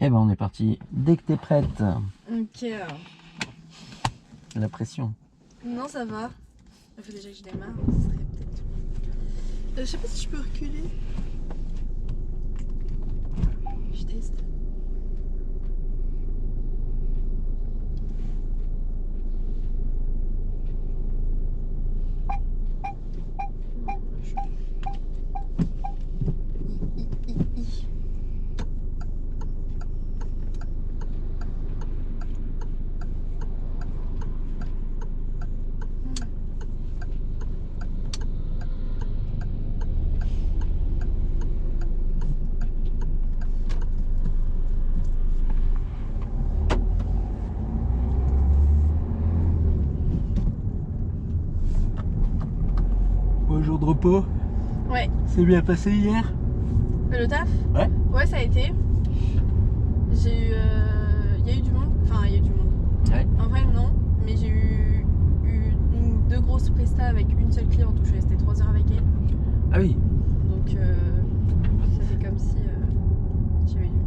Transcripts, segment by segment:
Eh ben on est parti. Dès que t'es prête. Ok. La pression. Non, ça va. Il faut déjà que je démarre. Ça serait peut-être. Je sais pas si je peux reculer. Je teste. Jour de repos. Ouais. C'est bien passé hier? Le taf? Ouais. Ouais, ça a été. J'ai eu. Il y a eu du monde. Enfin, il y a eu du monde. Ouais. En vrai, non. Mais j'ai eu deux grosses prestats avec une seule cliente où je suis restée 3 heures avec elle. Ah oui. Donc, ça fait comme si j'avais eu du monde.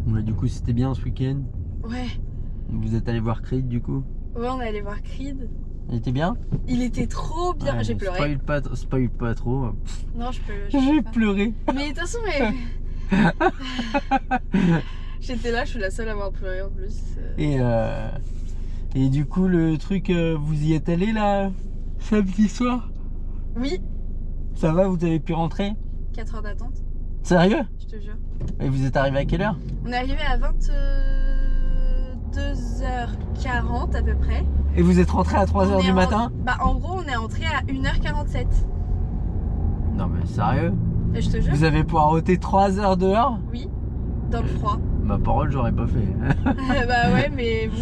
Ouais, du coup, c'était bien ce week-end. Ouais. Vous êtes allé voir Creed du coup? Ouais, on est allé voir Creed. Il était bien? Il était trop bien. Ouais, J'ai pleuré. Spoil pas trop. Non, je peux. J'ai pas. pleuré. Mais de toute façon, j'étais là, je suis la seule à avoir pleuré en plus. Et du coup, le truc, vous y êtes allé là, samedi soir? Oui, Ça va, vous avez pu rentrer? 4 heures d'attente, Sérieux? je te jure. Et vous êtes arrivé à quelle heure? On est arrivé à 22h40 à peu près. Et vous êtes rentré à 3h du matin? Bah, en gros, on est entré à 1h47. Non mais sérieux? Et je te jure. Vous avez poireauté 3 heures dehors? Oui, dans le froid. Ma parole, j'aurais pas fait. Bah ouais, mais bon.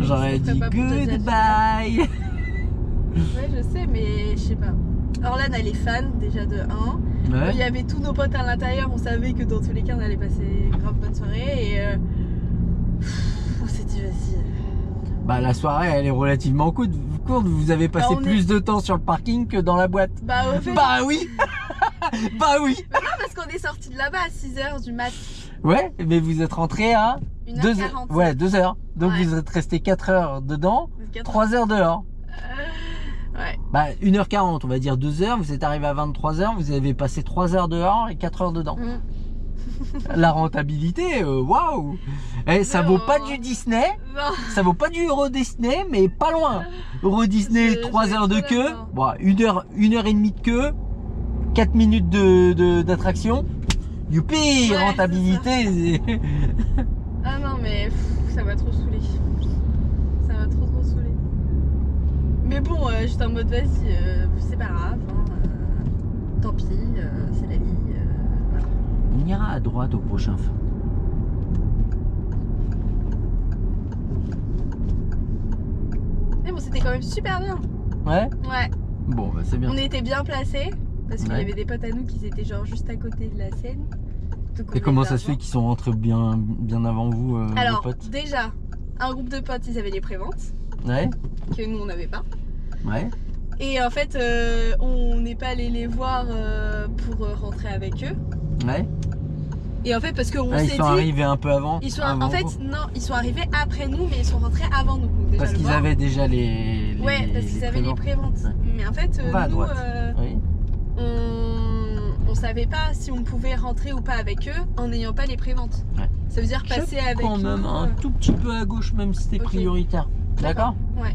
J'aurais je ferai dit pas pour te dire. goodbye. Ouais, je sais, mais je sais pas. Orlan, elle est fan déjà de 1. Ouais. Il y avait tous nos potes à l'intérieur, on savait que dans tous les cas on allait passer une grave bonne soirée et on s'est dit vas-y. Bah la soirée elle est relativement courte. Vous avez passé on plus de temps sur le parking que dans la boîte. Bah au fait. Bah oui. Bah oui. Mais non, parce qu'on est sorti de là-bas à 6h du mat. Ouais, mais vous êtes rentré à 1h40. Ouais, 2 heures. Donc Ouais. vous êtes resté 4 heures dedans, 4 3 heures dehors. Ouais. Bah 1h40, on va dire 2 heures, vous êtes arrivé à 23 heures, vous avez passé 3 heures dehors et 4 heures dedans. La rentabilité, waouh. Et ça Non. vaut pas du Disney, Non. ça vaut pas du Euro Disney, mais pas loin. Euro Disney, Je- 3 j'ai heures de trop queue, d'accord. bon, 1 heure et demie de queue, 4 minutes d'attraction. Youpi, Ouais, rentabilité. Ah non mais ça m'a trop saoulé. Ça m'a trop saoulé. Mais bon, j'étais en mode vas-y, c'est pas grave. Hein, tant pis, c'est la vie. Voilà. On ira à droite au prochain feu. Mais bon, c'était quand même super bien. Ouais. Ouais. Bon, bah c'est bien. On était bien placés parce qu'il y Ouais. avait des potes à nous qui étaient genre juste à côté de la scène. Donc, on Et comment était ça se fait là-bas. qu'ils sont rentrés bien avant vous, vos Alors, potes? déjà, un groupe de potes, ils avaient les préventes Ouais. que nous on n'avait pas. Ouais. Et en fait, on n'est pas allé les voir pour rentrer avec eux. Ouais. Et en fait, parce qu'on Ah, ils s'est sont dit. arrivés un peu avant. Ils sont, avant en fait, vous. non, ils sont arrivés après nous, mais ils sont rentrés avant nous. Donc déjà, Parce le qu'ils voir. avaient déjà les Ouais, parce qu'ils avaient les préventes. préventes. Ouais. Mais en fait, On va à nous, droite. Oui. on savait pas si on pouvait rentrer ou pas avec eux en n'ayant pas les préventes. Ouais. Ça veut dire passer avec quand même nous, un tout petit peu à gauche, même si c'était Ok. prioritaire. D'accord? Ouais.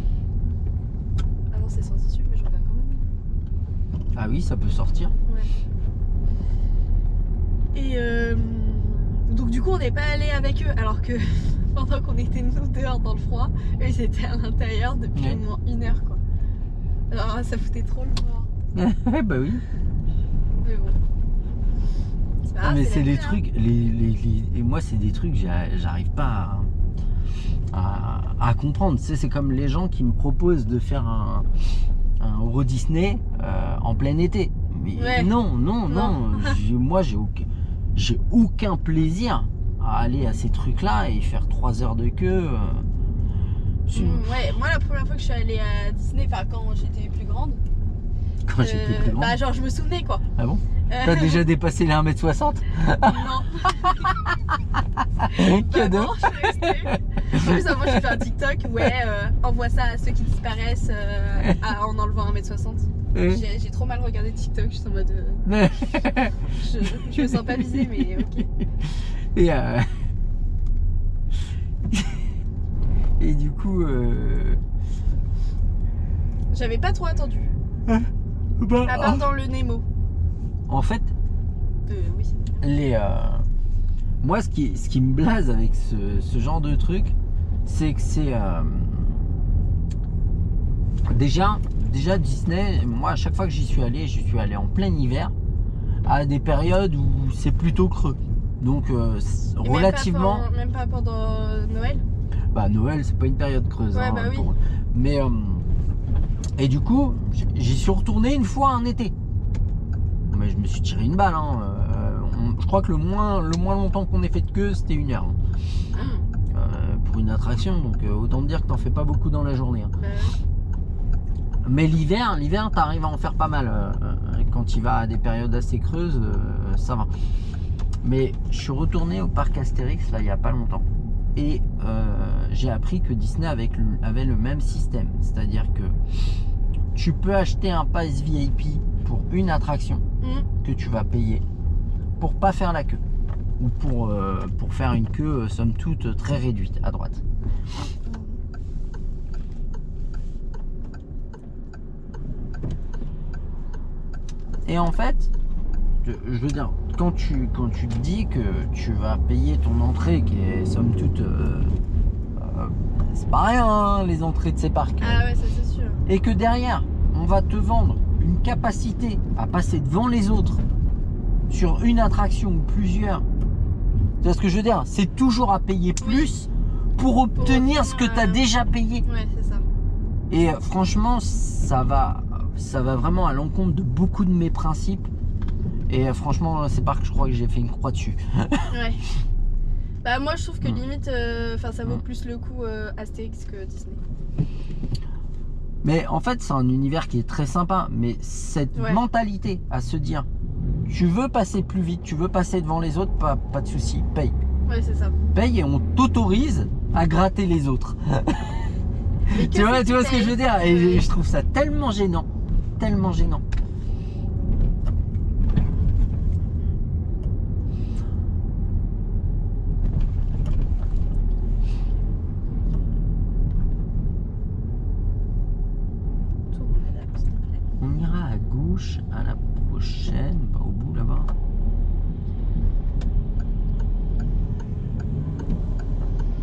Ah non, c'est sans issue, mais je regarde quand même. Ah oui, ça peut sortir. Ouais. Et donc du coup, on n'est pas allé avec eux, alors que pendant qu'on était nous dehors dans le froid, eux ils étaient à l'intérieur depuis Ouais. au moins 1 heure quoi. Alors ça foutait trop le mort. Bah oui. Mais bon. C'est pas grave, Mais la c'est vie, des hein. trucs, et moi c'est des trucs, j'arrive pas à comprendre. Tu sais, c'est comme les gens qui me proposent de faire un Euro Disney en plein été. Mais Ouais. non. Non. Moi j'ai aucun plaisir à aller à ces trucs-là et faire 3 heures de queue. Ouais, moi la première fois que je suis allée à Disney, enfin quand j'étais plus grande, Quand j'étais plus grand. Bah genre je me souvenais quoi. Ah bon? T'as déjà dépassé les 1m60? Non. Cadeau. Bah non, je suis restée. En plus, moi j'ai fait un TikTok, ouais, envoie ça à ceux qui disparaissent en enlevant 1m60. J'ai trop mal regardé TikTok, je suis en mode. Je me sens pas visée, mais ok. Et du coup. J'avais pas trop attendu. Bah, À part dans le Nemo. En fait, Oui, c'est moi, ce qui me blase avec ce genre de truc, c'est que c'est. Déjà Disney, moi, à chaque fois que j'y suis allé en plein hiver, à des périodes où c'est plutôt creux. Donc, relativement. Même pas pendant Noël. Bah, Noël, c'est pas une période creuse. Ouais, bah oui. Mais. Et du coup, j'y suis retourné une fois un été. Mais je me suis tiré une balle. Je crois que le moins longtemps qu'on ait fait de queue, c'était 1 heure. Pour une attraction. Donc autant me dire que t'en fais pas beaucoup dans la journée. Mais l'hiver, t'arrives à en faire pas mal. Quand tu vas à des périodes assez creuses, ça va. Mais je suis retourné au parc Astérix là il y a pas longtemps. Et j'ai appris que Disney avait le même système. C'est-à-dire que tu peux acheter un pass VIP pour une attraction que tu vas payer pour pas faire la queue. Ou pour faire une queue somme toute très réduite à droite. Et en fait, je veux dire, quand tu te dis que tu vas payer ton entrée qui est somme toute c'est pas rien hein, les entrées de ces parcs. Ah ouais, ça c'est sûr. Et que derrière, on va te vendre une capacité à passer devant les autres sur une attraction ou plusieurs. Tu vois ce que je veux dire? C'est toujours à payer plus pour obtenir ce que tu as déjà payé. Ouais, c'est ça. Et franchement, ça va vraiment à l'encontre de beaucoup de mes principes. Et franchement, ces parcs, je crois que j'ai fait une croix dessus. Ouais. Bah moi je trouve que limite, ça vaut plus le coup Astérix que Disney. Mais en fait, c'est un univers qui est très sympa. Mais cette mentalité à se dire, tu veux passer plus vite, tu veux passer devant les autres, pas de souci, paye. Ouais, c'est ça. Paye et on t'autorise à gratter les autres. Tu vois ce que je veux dire? Et je trouve ça tellement gênant. Tellement gênant. On ira à gauche à la prochaine, pas au bout là-bas.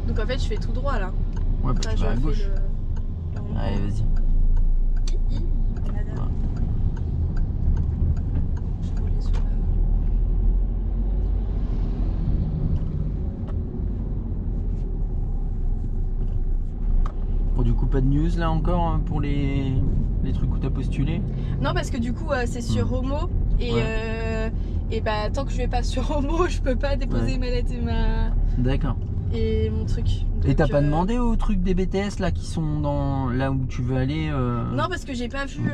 Donc en fait, je fais tout droit là. Ouais, bah, tu vas à gauche. Allez, vas-y. Madame. Je roulais sur la... Bon, du coup, pas de news là encore hein, pour les trucs où t'as postulé? Non, parce que du coup, c'est sur Homo. Et bah, tant que je vais pas sur Homo, je peux pas déposer ma lettre D'accord. et mon truc. Donc, et t'as pas demandé aux trucs des BTS là qui sont dans là où tu veux aller Non, parce que j'ai pas vu.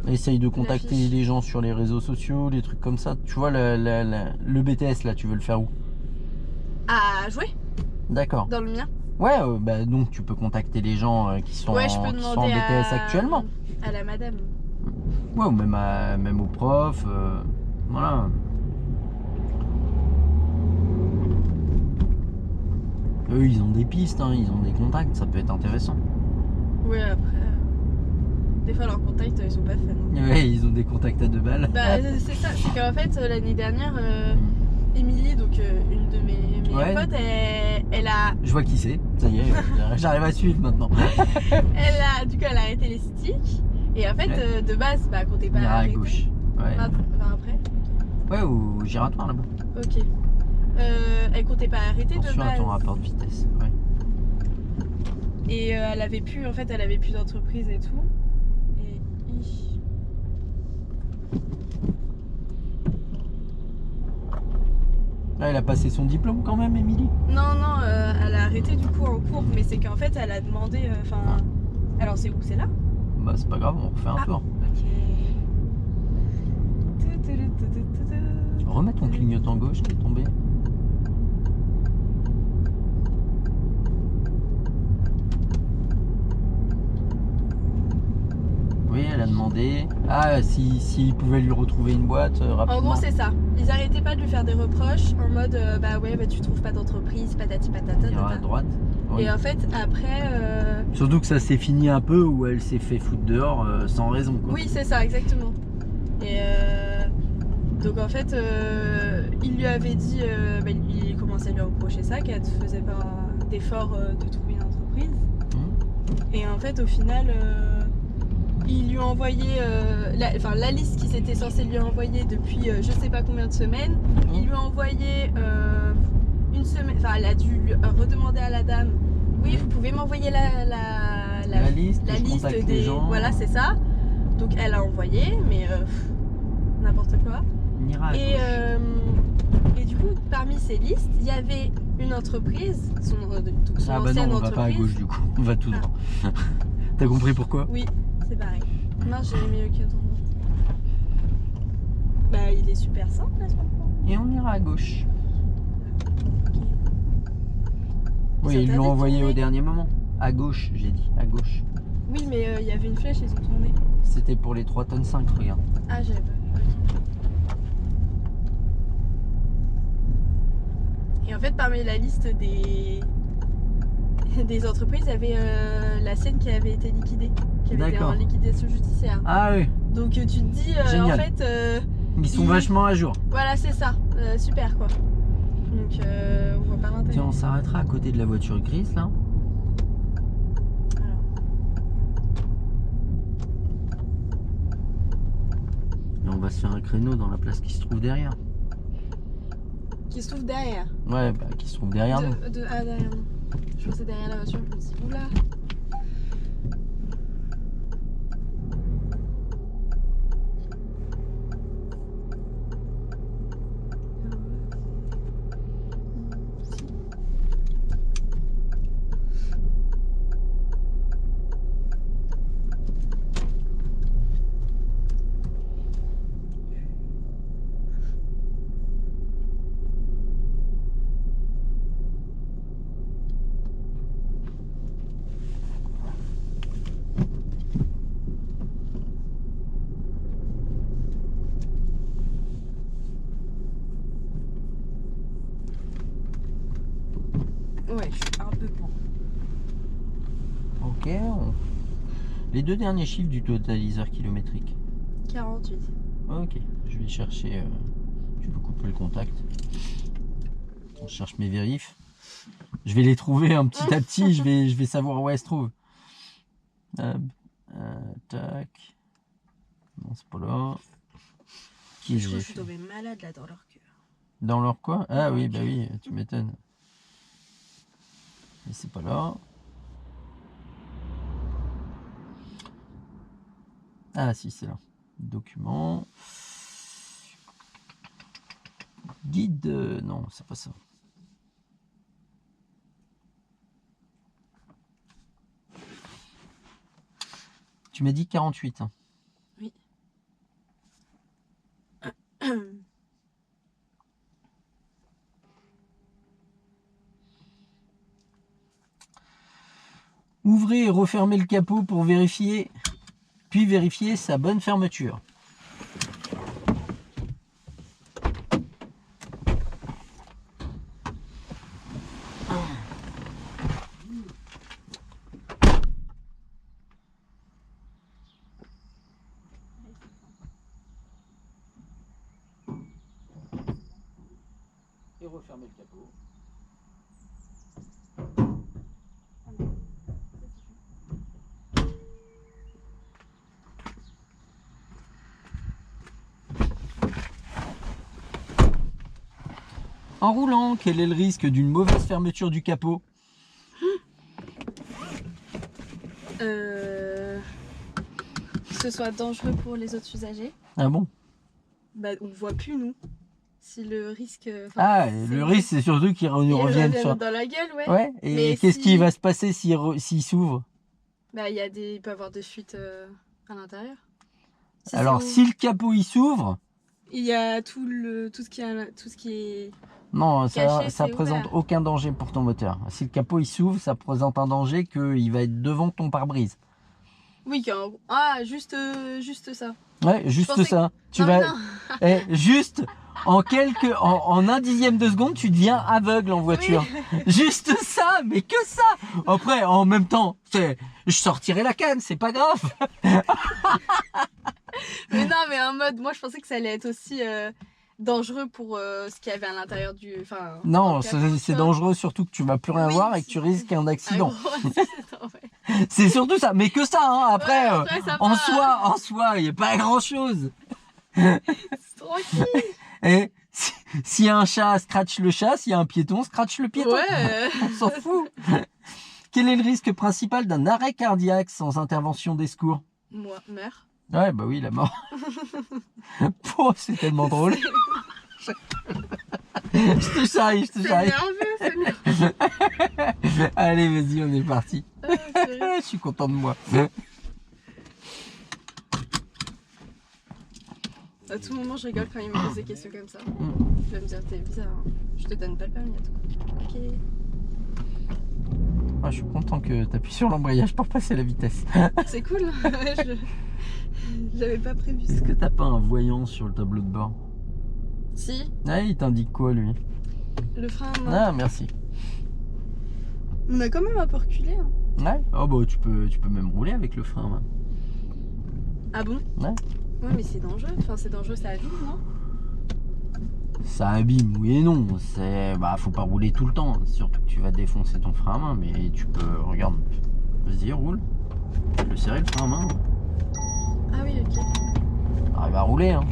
Essaye de contacter les gens sur les réseaux sociaux, des trucs comme ça. Tu vois le BTS là, tu veux le faire où? À jouer D'accord. dans le mien. Ouais, bah donc tu peux contacter les gens qui sont, Ouais, je peux qui sont en demander BTS actuellement. à la madame. Ouais, ou même aux profs. Voilà. Eux, ils ont des pistes, hein, ils ont des contacts, ça peut être intéressant. Ouais, après. Des fois, leurs contacts, ils sont pas fun. Ouais, ils ont des contacts à 2 balles. Bah, c'est ça, c'est qu'en fait, l'année dernière, Émilie, donc une de mes potes, elle a. Je vois qui c'est, ça y est, j'arrive à suivre maintenant. Du coup, elle a arrêté les sticks. Et en fait, de base, bah, quand t'es pas à arrêté. gauche. Ouais. 20 après. Ouais, au giratoire là-bas. Ok. Elle comptait pas arrêter Attention de base. à ton rapport de vitesse. Ouais. Et elle avait plus d'entreprise et tout. Et Là, elle a passé son diplôme quand même, Émilie? non, elle a arrêté du coup en cours, mais c'est qu'en fait elle a demandé. Alors c'est où? C'est là? bah c'est pas grave, on refait un tour. Ok. Remets ton clignotant gauche qui est tombé. Oui, elle a demandé. Ah, s'il pouvait lui retrouver une boîte rapidement. En gros, c'est ça. Ils arrêtaient pas de lui faire des reproches en mode bah ouais, bah tu trouves pas d'entreprise, patati patata. Il ira à droite. Oui. Et en fait, après. Surtout que ça s'est fini un peu où elle s'est fait foutre dehors sans raison. Quoi. Oui, c'est ça, exactement. Et donc en fait, il lui avait dit, bah, il commençait à lui reprocher ça, qu'elle ne faisait pas d'effort de trouver une entreprise. Et en fait, au final, il lui a envoyé la liste qu'il s'était censé lui envoyer depuis je sais pas combien de semaines. Il lui a envoyé une semaine, enfin, elle a dû lui redemander à la dame. Oui, vous pouvez m'envoyer la liste des gens. Voilà, c'est ça. Donc elle a envoyé, mais n'importe quoi. Et du coup, parmi ces listes, il y avait une entreprise, son bah ancienne non, on entreprise. va pas à gauche du coup, on va tout droit. T'as compris pourquoi? Oui, c'est pareil. Mince, j'ai mis le clignotant. Bah, il est super simple là, ce moment. Et on ira à gauche. Okay. Oui, ils l'ont envoyé au dernier moment. À gauche, j'ai dit, à gauche. Oui, mais il y avait une flèche, ils ont tourné. C'était pour les 3,5 tonnes, regarde. Ah, j'avais pas. Et en fait, parmi la liste des entreprises, il y avait la sienne qui avait été liquidée, qui avait été en liquidation judiciaire. Ah oui. Donc tu te dis, en fait... ils sont vachement à jour. Voilà, c'est ça. Super, quoi. Donc on voit pas l'intérêt. Tiens, on s'arrêtera à côté de la voiture grise, là. Alors. Et on va se faire un créneau dans la place qui se trouve derrière. Qui se trouve derrière? Ouais, bah qui se trouve derrière nous. Ah, derrière nous. Je pensais derrière la voiture, je me suis dit, oula. Ouais, je suis un peu pan. Ok. Les deux derniers chiffres du totaliseur kilométrique. 48. Ok, je vais chercher. Tu peux couper le contact. On cherche mes vérifs. Je vais les trouver un petit à petit. je vais savoir où elles se trouvent. Tac. Non, c'est pas là. Je crois que je suis tombée malade là dans leur cœur. Dans leur quoi? Ah oui, bah oui, tu m'étonnes. Mais c'est pas là. Ah si, c'est là. Document. Guide. Non, c'est pas ça. Tu m'as dit 48. Hein. Oui. Ouvrez et refermez le capot pour vérifier, puis vérifier sa bonne fermeture. Et refermez le capot. En roulant, quel est le risque d'une mauvaise fermeture du capot? Que ce soit dangereux pour les autres usagers. Ah bon? Bah, on voit plus, nous. Si le risque... Ah, le risque, c'est surtout qu'il nous revienne dans la gueule, ouais. Ouais, et qu'est-ce qui va se passer s'il s'ouvre? Bah, il peut y avoir des fuites à l'intérieur. Si Alors, c'est où- si le capot il s'ouvre, Il y a tout ce qui est... non, ça Caché, c'est présente ouvert. aucun danger pour ton moteur. Si le capot il s'ouvre, ça présente un danger qu'il va être devant ton pare-brise. Oui, ah, juste ça. Ouais, juste pensais ça. Tu Non, mais vas, non. juste en un dixième de seconde, tu deviens aveugle en voiture. Juste ça, mais que ça. Après, en même temps, je sortirai la canne, c'est pas grave. Mais non, mais en mode, moi je pensais que ça allait être aussi dangereux pour ce qu'il y avait à l'intérieur du... Enfin, dans Non, le capot, c'est tu vois. dangereux surtout que tu vas plus rien Oui, voir et que tu risques un Ah, accident. gros, ouais. C'est surtout ça, mais que ça. Hein. Après, Ouais, après, ça en va. soi, il n'y a pas grand-chose. C'est tranquille. Et s'il y a un chat, scratch le chat. S'il y a un piéton, scratch le piéton. Ouais. On s'en fout. Quel est le risque principal d'un arrêt cardiaque sans intervention des secours? Moi, mère. Ouais, bah oui, la mort. Oh, c'est tellement drôle. Je te charrie. C'est nerveux, c'est nerveux. Allez, vas-y, on est parti. Ah, purée. Je suis content de moi. À tout moment, je rigole quand il me pose des questions comme ça. Il va me dire, t'es bizarre, hein. Je te donne pas le permis à toi. Ok. Ah, je suis content que tu appuies sur l'embrayage pour passer la vitesse. C'est cool. Ouais, j'avais pas prévu ça. Est-ce que t'as pas un voyant sur le tableau de bord? Si, Ah, il t'indique quoi, lui? le frein, non. Ah, merci. On a quand même un peu reculé. Hein. Ouais. Oh, bah, tu peux même rouler avec le frein. Ouais. Ah bon? Ouais. Ouais, mais c'est dangereux. Enfin, c'est dangereux, ça abîme, non? Ça abîme, oui et non. Faut pas rouler tout le temps. Surtout que tu vas défoncer ton frein à main. Mais tu peux, regarde, vas-y, roule. Tu peux serrer le frein à main. Ah oui, ok. Arrive à rouler. Hein.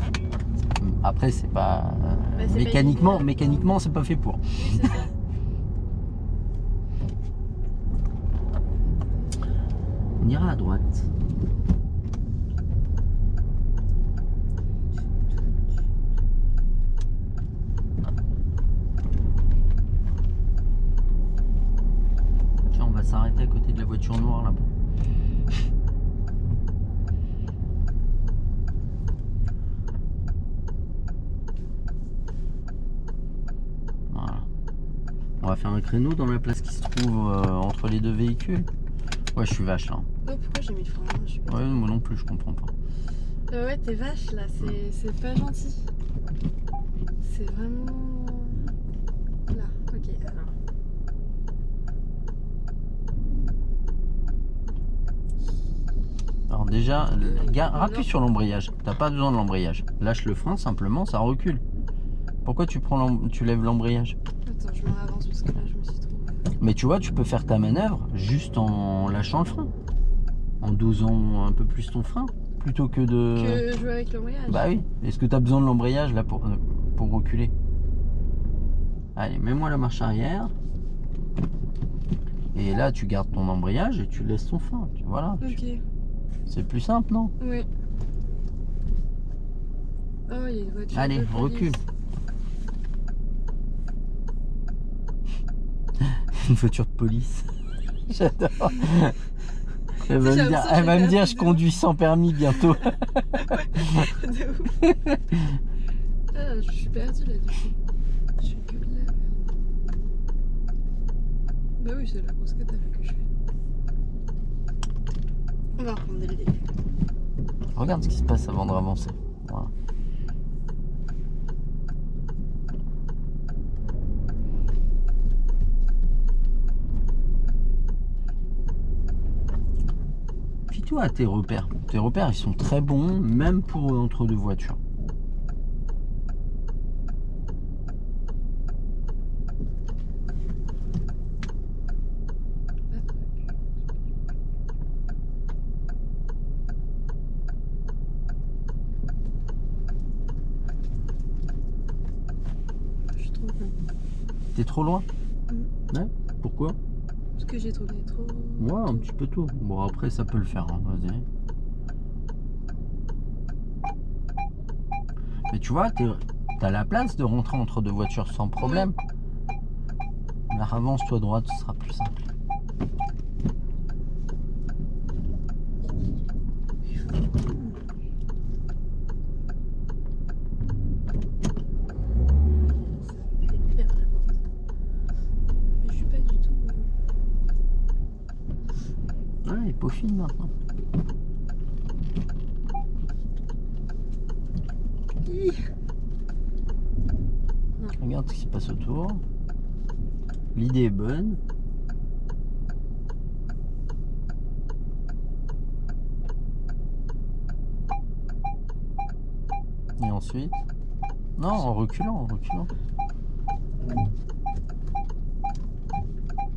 Après, c'est pas. Bah, c'est mécaniquement, pas mécaniquement, c'est pas fait pour. Oui, c'est ça. On ira à droite. Tiens, on va s'arrêter à côté de la voiture noire là-bas. Voilà. On va faire un créneau dans la place qui se trouve entre les deux véhicules. Ouais, je suis vache là. Oh, pourquoi j'ai mis le frein là? Je suis pas... Ouais, moi non plus, je comprends pas. Ouais, t'es vache là, c'est pas gentil. C'est vraiment. Là, ok, alors. Alors déjà, appuie sur l'embrayage. T'as pas besoin de l'embrayage. Lâche le frein simplement, ça recule. Pourquoi tu lèves l'embrayage? Attends, je me ravance parce que là je me suis trompée. Mais tu vois, tu peux faire ta manœuvre juste en lâchant le frein. En dosant un peu plus ton frein. Plutôt que de... Que jouer avec l'embrayage. Bah oui. Est-ce que tu as besoin de l'embrayage là pour reculer? Allez, mets-moi la marche arrière. Et là, tu gardes ton embrayage et tu laisses ton frein. Voilà. Ok. C'est plus simple, non? Oui. Oh, il y a une voiture. Allez, de police. recule. Une voiture de police. J'adore. Elle va me dire, je conduis sans permis bientôt. De ouf. Ah, je suis perdue là du coup. Je suis que de la merde. Bah oui, c'est la grosse catastrophe que je fais. On va reprendre dès le début. Regarde ce qui se passe avant de avancer. Voilà. Fie-toi à tes repères. Tes repères, ils sont très bons, même pour entre deux voitures. Je suis trop loin. T'es trop loin? Ouais. Pourquoi? Parce que j'ai tourné trop. Ouais, un petit peu tôt. Bon, après, ça peut le faire. Hein. Vas-y. Mais tu vois, t'as la place de rentrer entre deux voitures sans problème. Mais avance-toi droite, ce sera plus simple. peaufine maintenant. Regarde ce qui se passe autour. L'idée est bonne. Et ensuite... Non, en reculant, en reculant.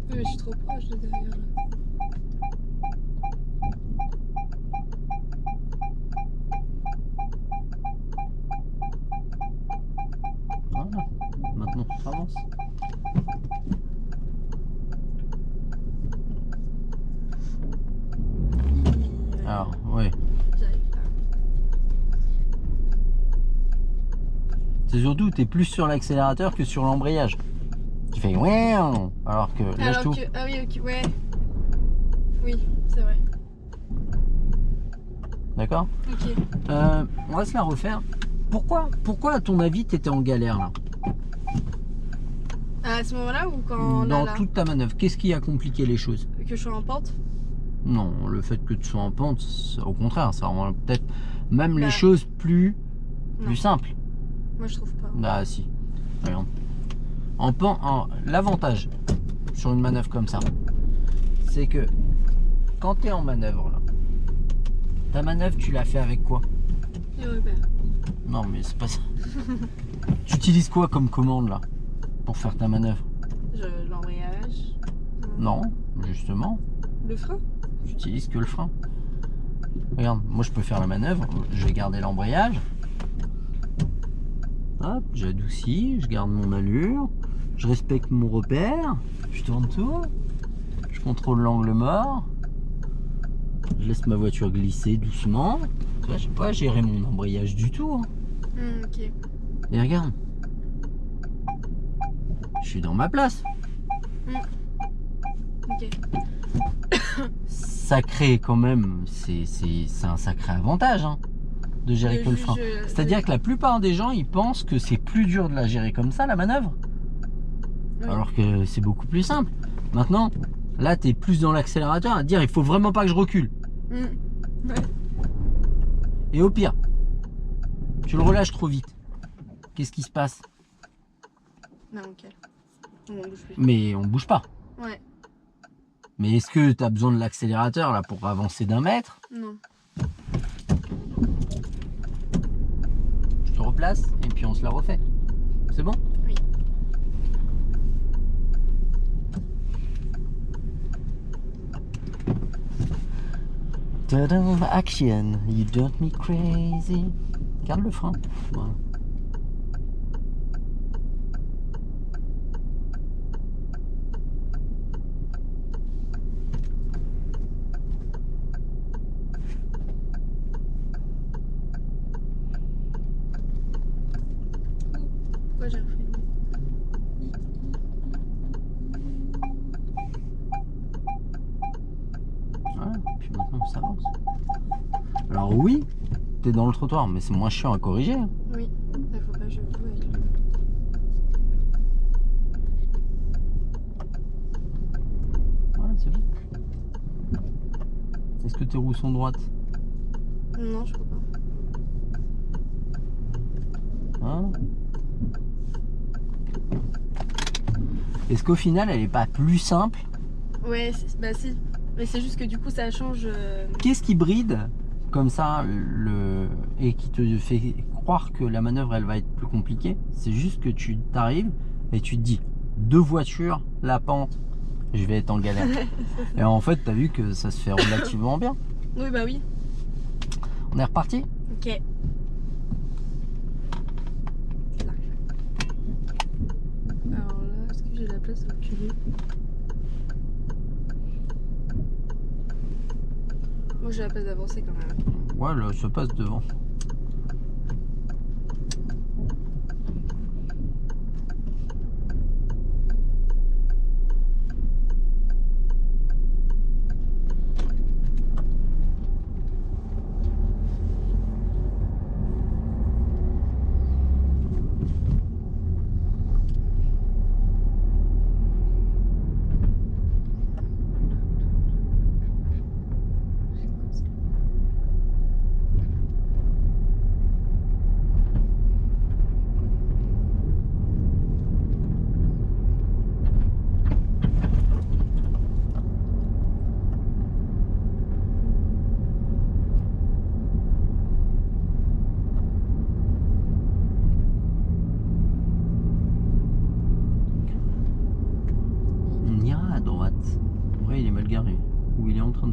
Mais je suis trop proche de derrière là. Voilà. Maintenant, ça avance. Alors, oui. J'arrive pas. C'est surtout, tu es plus sur l'accélérateur que sur l'embrayage. Tu fais ouais, alors que lâche Alors tout. que... Ah oui, ok, ouais. Oui, c'est vrai. D'accord? Ok. On va se la refaire. Pourquoi à ton avis, tu étais en galère là? À ce moment-là ou quand Dans là, toute ta manœuvre, qu'est-ce qui a compliqué les choses? que je suis en pente? Non, le fait que tu sois en pente, au contraire, ça rend peut-être même les Bah, choses plus non. simples. Moi je trouve pas. Ah si. Regarde. L'avantage sur une manœuvre comme ça, c'est que quand tu es en manœuvre là, ta manœuvre tu l'as fait avec quoi? Les repères. Non mais c'est pas ça. Tu utilises quoi comme commande là pour faire ta manœuvre? L'embrayage. Non, justement, Le frein? tu utilises que le frein. Regarde, moi je peux faire la manœuvre, je vais garder l'embrayage. Hop, j'adoucis, je garde mon allure, je respecte mon repère, je tourne tout, je contrôle l'angle mort, je laisse ma voiture glisser doucement. Tu vois, je n'ai pas géré mon embrayage du tout. Hein. Ok. Et regarde, je suis dans ma place. Ok. Ça crée quand même, c'est un sacré avantage hein, de gérer que le frein. C'est-à-dire que la plupart des gens, ils pensent que c'est plus dur de la gérer comme ça, la manœuvre. Oui. Alors que c'est beaucoup plus simple. Maintenant, là, tu es plus dans l'accélérateur à dire il faut vraiment pas que je recule. Ouais. Et au pire, tu le relâches trop vite. Qu'est-ce qui se passe? Non, ok. On bouge plus. Mais on bouge pas. Ouais. Mais est-ce que tu as besoin de l'accélérateur là pour avancer d'1 mètre? Non. Je te replace et puis on se la refait. C'est bon? Oui. Ta-da, action, you don't me crazy. Garde le frein. Voilà. Pourquoi j'ai refait Voilà, puis maintenant on s'avance. Alors oui, t'es dans le trottoir, mais c'est moins chiant à corriger. Hein. Oui. Il faut pas que je joue avec lui. Voilà, c'est bon. Est-ce que tes roues sont droites? Non, je crois pas. Voilà. Est-ce qu'au final, elle n'est pas plus simple? Ouais, bah si. Mais c'est juste que du coup, ça change. Qu'est-ce qui bride comme ça et qui te fait croire que la manœuvre elle va être plus compliquée? C'est juste que tu t'arrives et tu te dis deux voitures, la pente, je vais être en galère. Et en fait, tu as vu que ça se fait relativement bien. Oui, bah oui. On est reparti? Ok. Alors là, est-ce que j'ai la place à reculer? Moi, j'ai la place d'avancer quand même. Ouais, là, ça passe devant.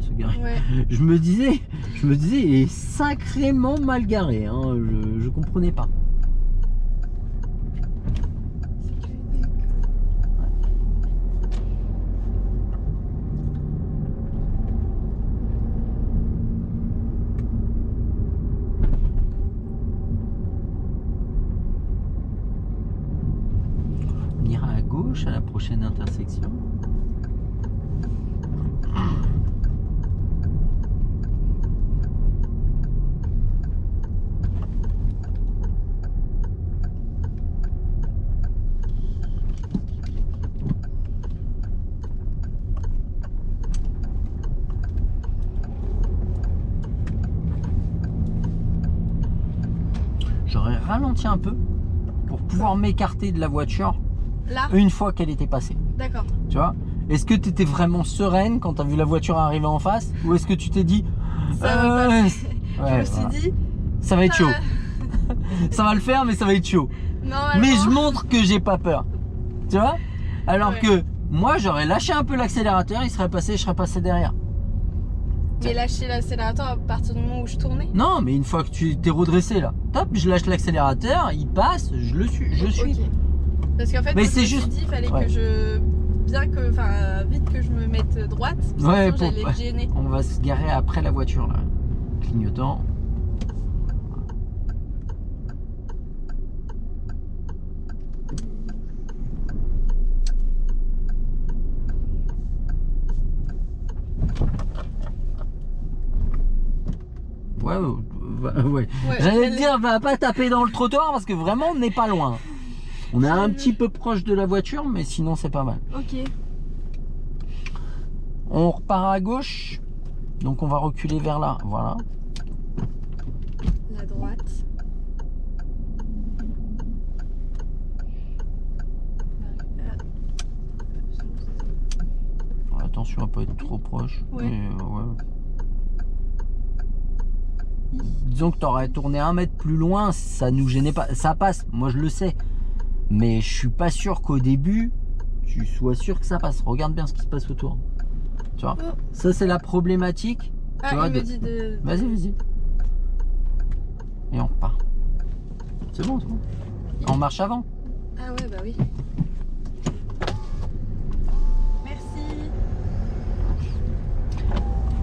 se garer. Ouais. Je me disais, il est sacrément mal garé. Hein. Je comprenais pas. On ira à gauche à la prochaine intersection. J'aurais ralenti un peu pour pouvoir m'écarter de la voiture Là, une fois qu'elle était passée. d'accord. Tu vois? Est-ce que tu étais vraiment sereine quand tu as vu la voiture arriver en face? Ou est-ce que tu t'es dit Ça va pas. ouais, Je me suis voilà. dit, Ça va être chaud. euh, Ça va le faire, mais ça va être chaud. normalement. Mais je montre que j'ai pas peur. Tu vois? Alors Ouais. que moi, j'aurais lâché un peu l'accélérateur, il serait passé, je serais passé derrière. Mais lâcher l'accélérateur à partir du moment où je tournais. Non, mais une fois que tu t'es redressé là, top, je lâche l'accélérateur, il passe, je suis. Ok. Parce qu'en fait, Mais moi, c'est je me suis juste- dit, il fallait ouais. que je. vite que je me mette droite. Parce que Ouais, sinon, pour- j'allais me gêner. On va se garer après la voiture là. Clignotant. Ouais, ouais. Ouais, J'allais te dire, va pas taper dans le trottoir parce que vraiment on n'est pas loin. On est un petit peu proche de la voiture, mais sinon c'est pas mal. Ok. On repart à gauche, donc on va reculer vers là. Voilà. La droite. Attention à pas être trop proche. Ouais. Mais, ouais. Disons que t'aurais tourné 1 mètre plus loin, ça nous gênait pas. Ça passe, moi je le sais. Mais je suis pas sûr qu'au début, tu sois sûr que ça passe. Regarde bien ce qui se passe autour. Tu vois, Oh. ça c'est la problématique. Ah, Tu vois, il me de- dit de. Vas-y, vas-y. Et on repart. C'est bon, c'est bon. En marche avant. Ah ouais, bah oui. Merci.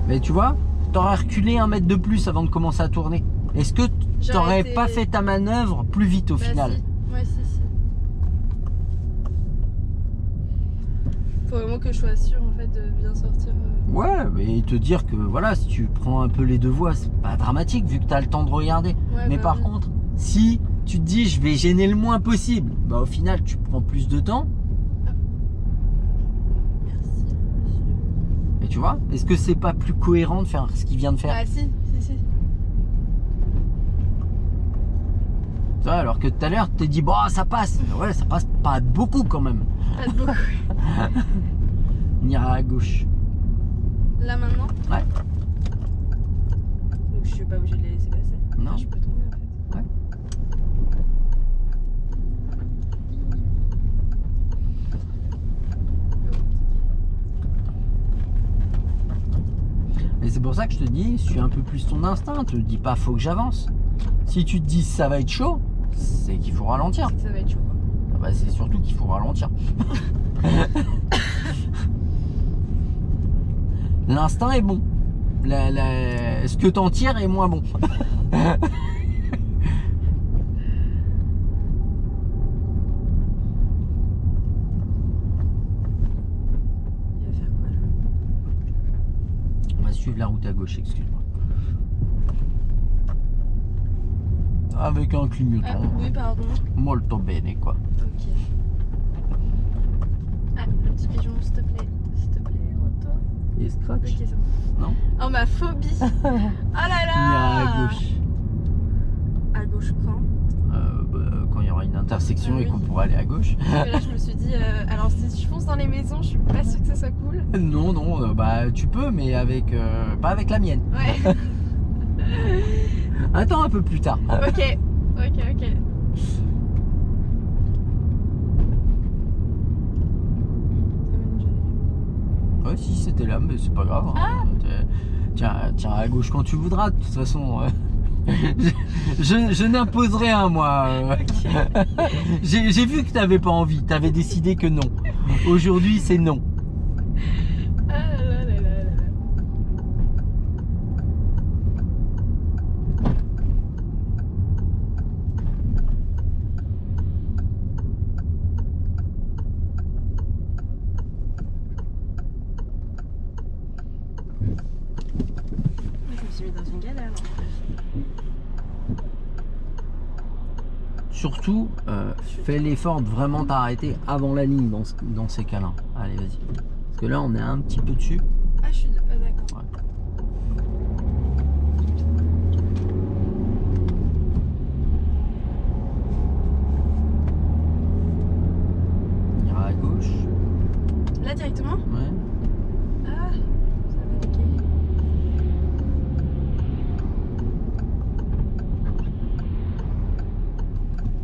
Mais tu vois, t'aurais reculé 1 mètre de plus avant de commencer à tourner. Est-ce que J'aurais t'aurais été- pas fait ta manœuvre plus vite au Bah, final? si. Ouais, si. Faut vraiment que je sois sûre en fait de bien sortir. Ouais, mais te dire que voilà, si tu prends un peu les deux voies, c'est pas dramatique vu que t'as le temps de regarder. Ouais, Mais bah par oui. contre, si tu te dis je vais gêner le moins possible, bah au final tu prends plus de temps. Merci. monsieur. Et tu vois, est-ce que c'est pas plus cohérent de faire ce qu'il vient de faire? Ah si. Tu vois, alors que tout à l'heure, tu t'es dit, bah ça passe. Ouais, ça passe pas beaucoup quand même. Pas de beaucoup. On ira à gauche. Là maintenant. Ouais. Donc je suis pas obligée de les laisser passer. Non. Enfin, je peux tomber en fait. Ouais. Et c'est pour ça que je te dis, suis un peu plus ton instinct. Te dis pas, faut que j'avance. Si tu te dis, ça va être chaud, c'est qu'il faut ralentir. Ça va être chaud quoi. Ah bah, c'est surtout qu'il faut ralentir. L'instinct est bon. Ce que t'en tires est moins bon. Il va faire quoi là? On va suivre la route à gauche, excuse-moi. Avec un Ah clignotant. oui pardon. Molto bene, quoi. Ok. Ah le petit pigeon s'il te plaît. S'il te plaît retourne. Et Ok scratch. c'est bon. Non. Oh ma phobie. Oh là On là. ira à gauche. À gauche quand? Quand il y aura une intersection Ah et oui. qu'on pourra aller à gauche. Parce que là je me suis dit alors si je fonce dans les maisons je suis pas sûre que ça soit cool. Non, non, bah tu peux, mais avec pas avec la mienne. Ouais. Attends un peu plus tard. Ok. Ouais, si c'était là, mais c'est pas grave. Hein. Tiens à gauche quand tu voudras. De toute façon, je n'impose rien, moi. J'ai vu que t'avais pas envie. T'avais décidé que non. Aujourd'hui, c'est non. Ah là là là là là. Je me suis mis dans une galère. Surtout, fais l'effort de vraiment t'arrêter avant la ligne dans ces cas-là. Allez, vas-y. Parce que là, on est un petit peu dessus. Ah, je suis pas d'accord. Ouais. On ira à gauche. Là, directement? Ouais. Ah, ça va piquer.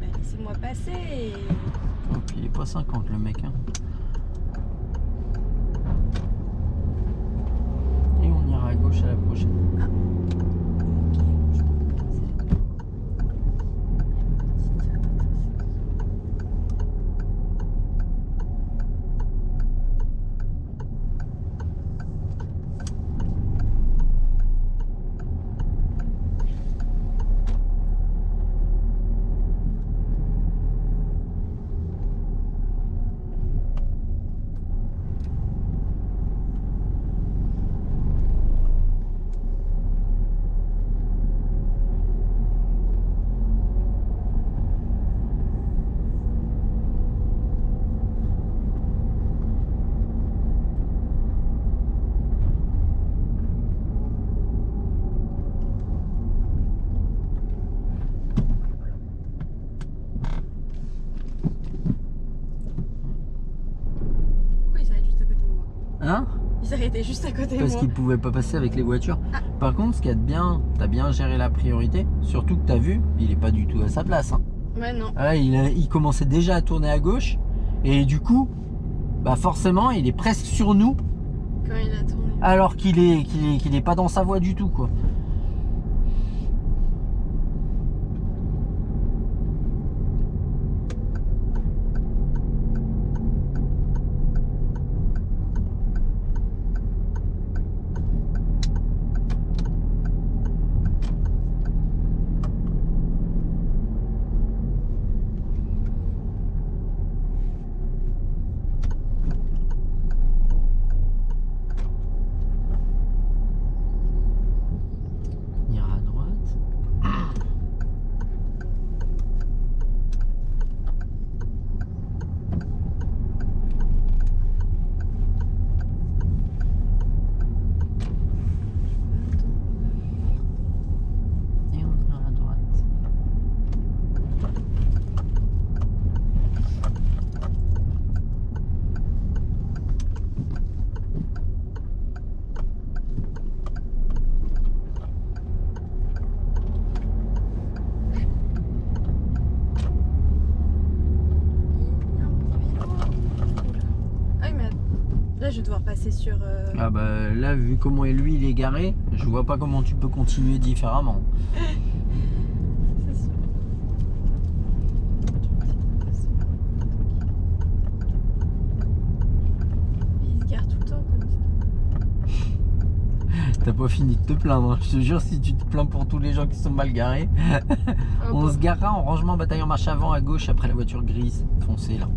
Bah, laissez-moi passer. Oh, puis il est pas 50 le mec. Hein. Et on ira à gauche à la prochaine. Pourquoi il s'arrête juste à côté de moi? Hein? Il s'arrêtait juste à côté de Parce moi. qu'il pouvait pas passer avec les voitures. Par contre, ce qu'il y a de bien, t'as bien géré la priorité. Surtout que t'as vu, il est pas du tout à sa place. Hein. Ouais, non. Là, il commençait déjà à tourner à gauche. Et du coup, bah forcément, il est presque sur nous. Quand il a tourné. Alors qu'il est pas dans sa voie du tout, quoi. Il ira à droite. Et on ira à droite. Ah oui, mais là, je vais devoir passer sur. Ah bah là, vu comment lui il est garé, je vois pas comment tu peux continuer différemment. C'est sûr. Il se gare tout le temps comme ça. T'as pas fini de te plaindre, hein. Je te jure, si tu te plains pour tous les gens qui sont mal garés, Ah, on bon. se garera en rangement bataillon marche avant à gauche après la voiture grise foncée là.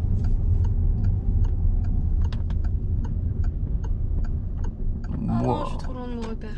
Ah non, Wow. je suis trop loin de mon repère.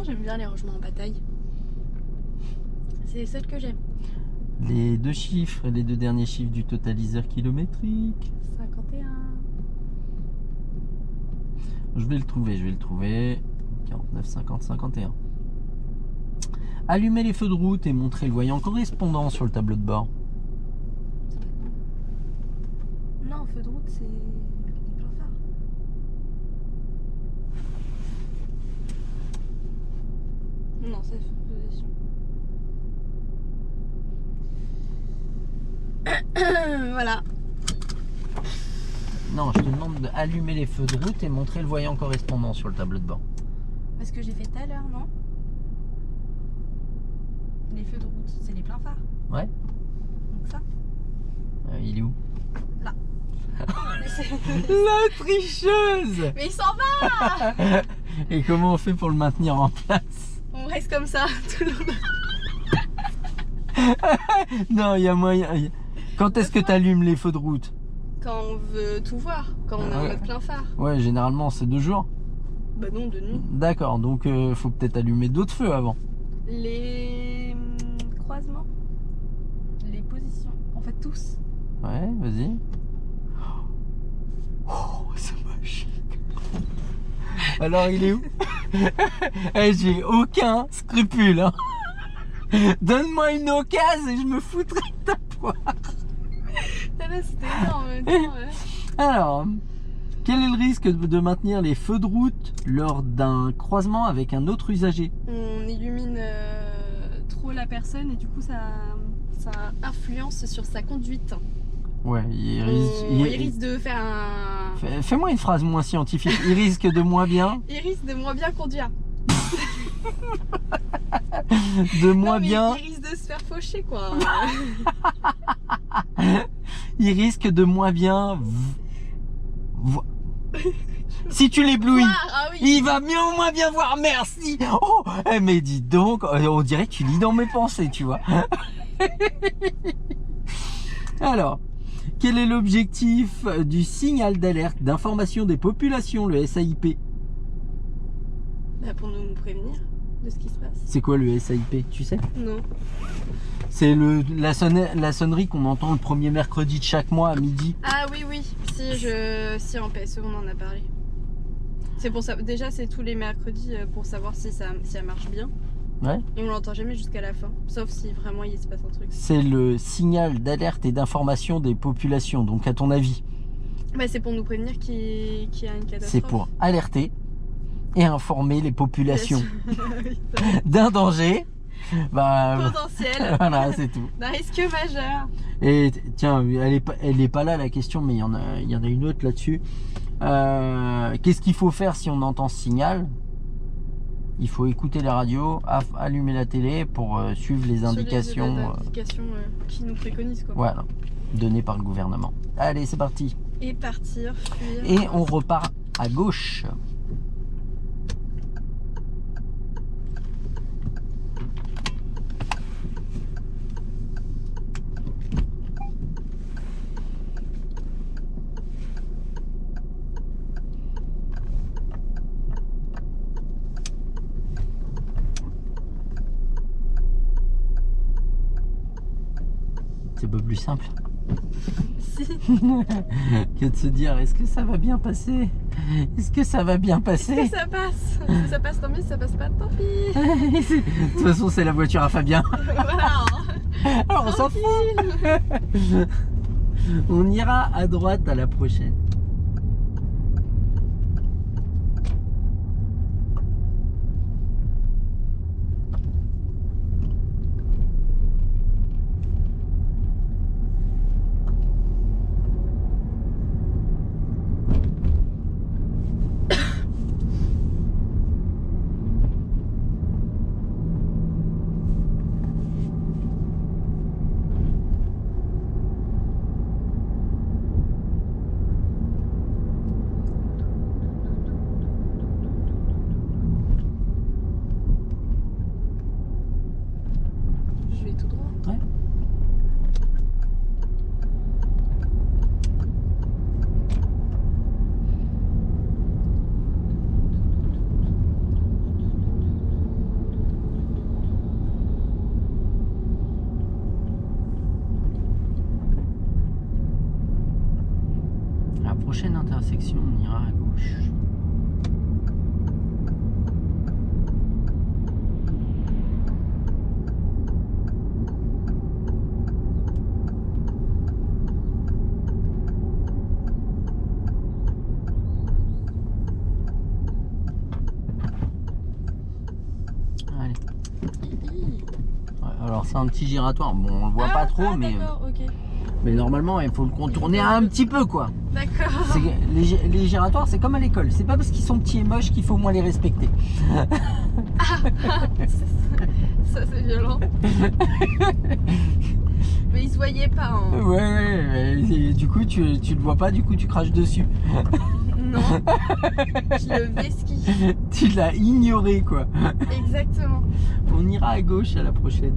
j'aime bien les rangements en bataille. C'est les seuls que j'aime. Les deux chiffres, les deux derniers chiffres du totaliseur kilométrique. 51. Je vais le trouver. 49, 50, 51. Allumer les feux de route et montrer le voyant correspondant sur le tableau de bord. Non, feu de route, c'est les pleins phares. Non, c'est feu de position. Voilà. Non, je te demande d'allumer les feux de route et montrer le voyant correspondant sur le tableau de bord. Parce que j'ai fait tout à l'heure, non? Les feux de route, c'est les pleins phares. Ouais. Donc ça. Il est où? Là. La tricheuse! Mais il s'en va! Et comment on fait pour le maintenir en place? On reste comme ça tout le long. Non, il y a moyen. Quand est-ce que tu allumes les feux de route? Quand on veut tout voir, quand on est en Ouais. mode plein phare. Ouais, généralement c'est 2 jours. Bah non, de nuit. D'accord, donc faut peut-être allumer d'autres feux avant. Les croisements, les positions, en fait tous. Ouais, vas-y. Oh, c'est moche. Alors il est où? Eh, j'ai aucun scrupule. Hein. Donne-moi une occasion et je me foutrai de ta poire. Ah là, c'était énorme en même temps. Ouais. Alors, quel est le risque de maintenir les feux de route lors d'un croisement avec un autre usager? On illumine trop la personne et du coup ça influence sur sa conduite. Ouais, Il risque de faire un... Fais-moi une phrase moins scientifique. Il risque de moins bien. Il risque de moins bien conduire. De moins Non, mais bien. il risque de se faire faucher quoi. Il risque de moins bien. Si tu l'éblouis, Ah oui. il va mieux ou moins bien voir. Merci. Oh, mais dis donc, on dirait que tu lis dans mes pensées, tu vois. Alors, quel est l'objectif du signal d'alerte d'information des populations, le SAIP? Bah, pour nous prévenir de ce qui se passe. C'est quoi le SAIP, tu sais? Non. C'est la sonnerie qu'on entend le premier mercredi de chaque mois à midi. Ah oui, oui. Si en PSE on en a parlé. C'est pour ça. Déjà c'est tous les mercredis pour savoir si ça marche bien. Ouais. Et on l'entend jamais jusqu'à la fin. Sauf si vraiment il se passe un truc. C'est le signal d'alerte et d'information des populations. Donc à ton avis, Bah c'est pour nous prévenir qu'il y a une catastrophe. c'est pour alerter et informer les populations Oui, d'un danger. Bah, potentiel. voilà, c'est tout. D'un risque majeur. Et tiens, elle est pas là la question, mais il y en a une autre là-dessus. Qu'est-ce qu'il faut faire si on entend ce signal? Il faut écouter la radio, allumer la télé pour suivre les indications. Les indications qui nous préconisent quoi. Voilà, données par le gouvernement. Allez, c'est parti. Et partir, fuir. Et on repart à gauche. C'est pas plus simple Si. que de se dire est-ce que ça va bien passer? Est-ce que ça va bien passer? Si ça passe. Si ça passe tant mieux, si ça passe pas tant pis. De toute façon, c'est la voiture à Fabien. Voilà. Alors on s'en fout. On ira à droite à la prochaine. prochaine intersection, on ira à gauche. Allez. Ouais, alors c'est un petit giratoire. Bon, on le voit pas trop, mais ok. mais normalement il faut le contourner un petit peu quoi. D'accord. Les giratoires, c'est comme à l'école. C'est pas parce qu'ils sont petits et moches qu'il faut moins les respecter. Ça c'est violent. Mais ils se voyaient pas. Hein. Ouais, et du coup tu le vois pas, du coup tu craches dessus. Non. Je le vesquille. Tu l'as ignoré quoi. Exactement. On ira à gauche à la prochaine.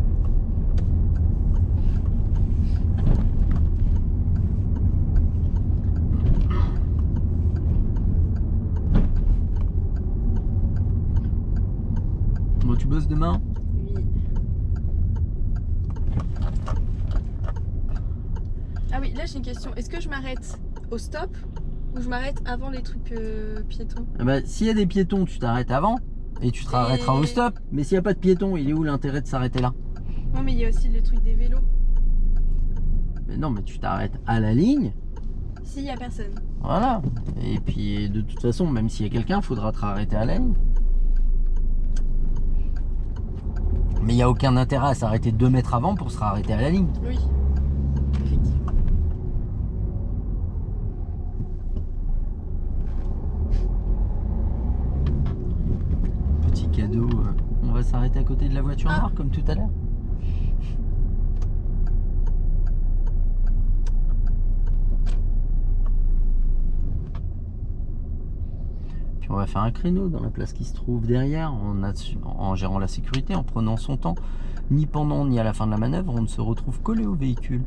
Bon, tu bosses demain? Oui. Ah oui, là j'ai une question. Est-ce que je m'arrête au stop ou je m'arrête avant les trucs piétons? Eh ben, s'il y a des piétons, tu t'arrêtes avant et tu te arrêteras au stop. Mais s'il n'y a pas de piétons, il est où l'intérêt de s'arrêter là? Non, mais il y a aussi le truc des vélos. Mais non, mais tu t'arrêtes à la ligne. S'il y a personne. Voilà. Et puis de toute façon, même s'il y a quelqu'un, il faudra te arrêter à la ligne. Mais il n'y a aucun intérêt à s'arrêter 2 mètres avant pour se arrêter à la ligne. Oui. Effectivement. Petit cadeau. On va s'arrêter à côté de la voiture noire comme tout à l'heure. Puis on va faire un créneau dans la place qui se trouve derrière en gérant la sécurité, en prenant son temps. Ni pendant ni à la fin de la manœuvre, on ne se retrouve collé au véhicule.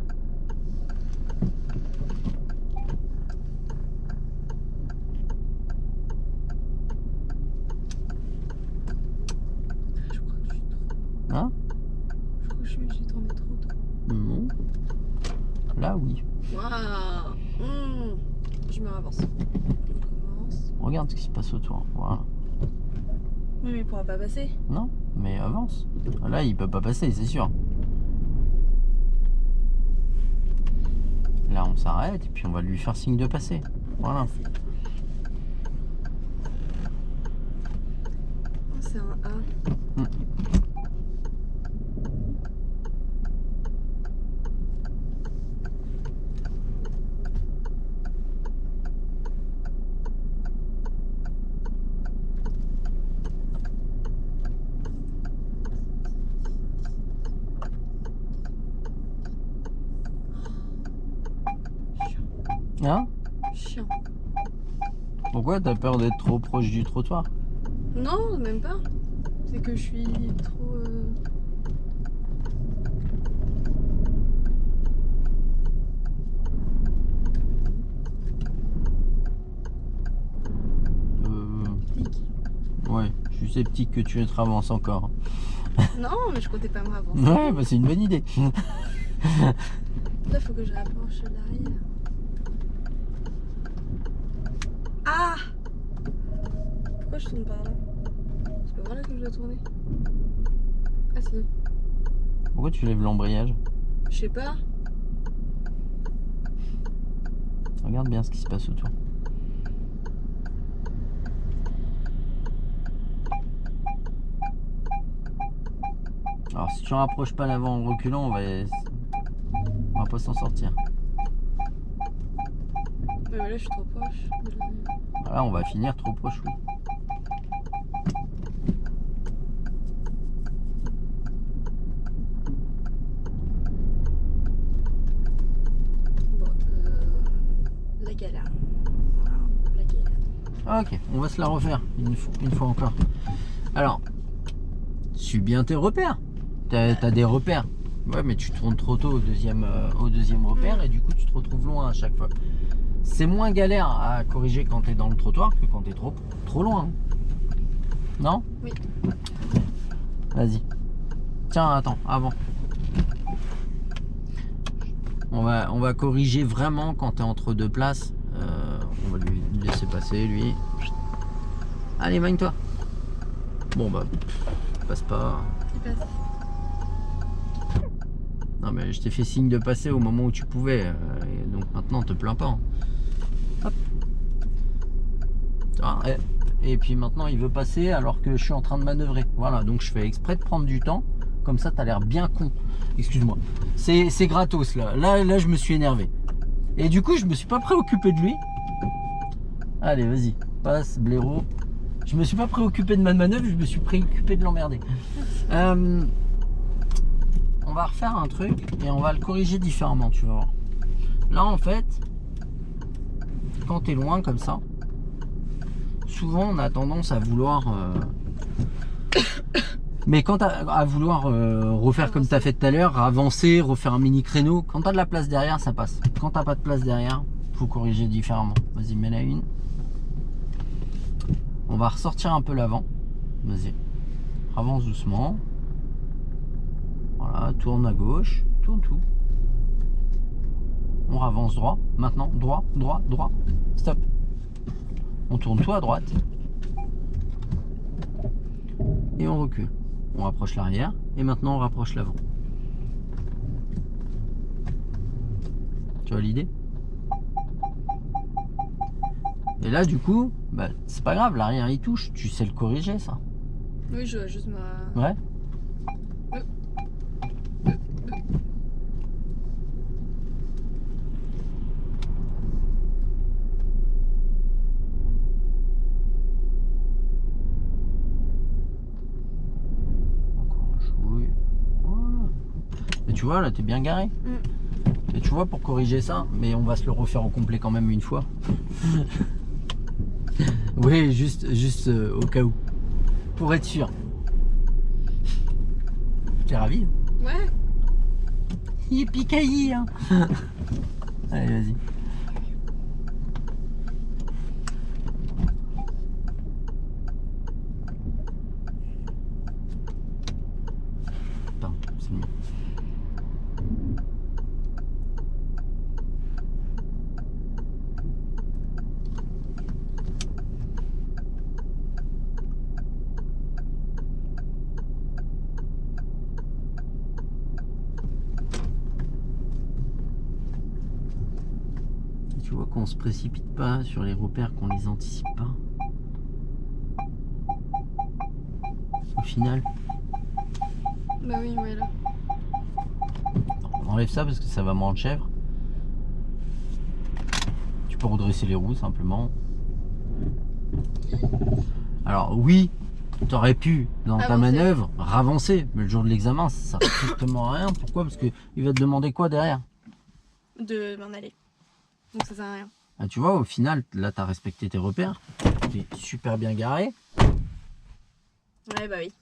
Je crois que je suis trop. Hein? Je crois que j'ai tourné trop tôt. Non. Là, oui. Waouh. Je me avance. Regarde ce qui se passe autour. Voilà. Oui, mais il pourra pas passer. Non, mais avance. Là, il peut pas passer, c'est sûr. Là, on s'arrête et puis on va lui faire signe de passer. Voilà. C'est un A. Hein? Chiant. Pourquoi t'as peur d'être trop proche du trottoir? Non, même pas. C'est que je suis trop. Tic. Ouais, je suis sceptique que tu te ravances encore. Non, mais je comptais pas me ravancer. Ouais, bah c'est une bonne idée. Là, faut que je rapproche l'arrière. Ah! Pourquoi je tourne par là? C'est pas par là que je dois tourner? Ah si. Pourquoi tu lèves l'embrayage? Je sais pas. Regarde bien ce qui se passe autour. Alors si tu rapproches pas l'avant en reculant, on va pas s'en sortir. Mais là, je suis trop proche. Là, on va finir trop proche, oui. Bon, la galère. Voilà, la galère. Ok, on va se la refaire une fois encore. Alors, suis bien tes repères. T'as des repères. Ouais, mais tu tournes trop tôt au deuxième repère et du coup tu te retrouves loin à chaque fois. C'est moins galère à corriger quand t'es dans le trottoir que quand t'es trop loin. Non? Oui. Vas-y. Tiens, attends, avant. On va corriger vraiment quand t'es entre deux places. On va lui laisser passer, lui. Allez, magne-toi. Bon, bah, passe pas. Il passe. Non, mais je t'ai fait signe de passer au moment où tu pouvais. Et donc maintenant, te plains pas. Hein. Hop. Ah, et puis maintenant, il veut passer alors que je suis en train de manœuvrer. Voilà, donc je fais exprès de prendre du temps. Comme ça, t'as l'air bien con. Excuse-moi. C'est gratos, là. Là, je me suis énervé. Et du coup, je me suis pas préoccupé de lui. Allez, vas-y. Passe, blaireau. Je me suis pas préoccupé de ma manœuvre, je me suis préoccupé de l'emmerder. On va refaire un truc et on va le corriger différemment, tu vas voir. Là, en fait, quand tu es loin comme ça, souvent on a tendance à vouloir... Mais quand à vouloir refaire comme tu as fait tout à l'heure, avancer, refaire un mini créneau, quand tu as de la place derrière, ça passe. Quand tu pas de place derrière, faut corriger différemment. Vas-y, mets la une. On va ressortir un peu l'avant. Vas-y. Avance doucement. Voilà, tourne à gauche. Tourne tout. On avance droit. Maintenant, droit, droit, droit. Stop. On tourne tout à droite. Et on recule. On rapproche l'arrière. Et maintenant, on rapproche l'avant. Tu vois l'idée? Et là, du coup, bah, c'est pas grave, l'arrière il touche, tu sais le corriger, ça. Oui, je vois juste ma... Ouais. Encore un chouille. Voilà. Et tu vois, là, t'es bien garé. Et tu vois, pour corriger ça, mais on va se le refaire au complet quand même une fois. Oui, juste au cas où. Pour être sûr. T'es ravi? Ouais. Yippee-ki-yay, hein. Allez, vas-y. Attends, c'est mieux. Tu vois qu'on se précipite pas sur les repères, qu'on les anticipe pas. Au final, Bah oui, ouais, là. on enlève ça parce que ça va moins de chèvre. Tu peux redresser les roues simplement. Alors oui, tu aurais pu dans ta Avancer. manœuvre ravancer, mais le jour de l'examen ça sert strictement à rien. Pourquoi? Parce qu'il va te demander quoi derrière? De m'en aller. Donc ça sert à rien. Ah, tu vois, au final, là tu as respecté tes repères. Tu es super bien garé. Ouais, bah oui.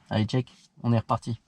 Allez, check, on est reparti.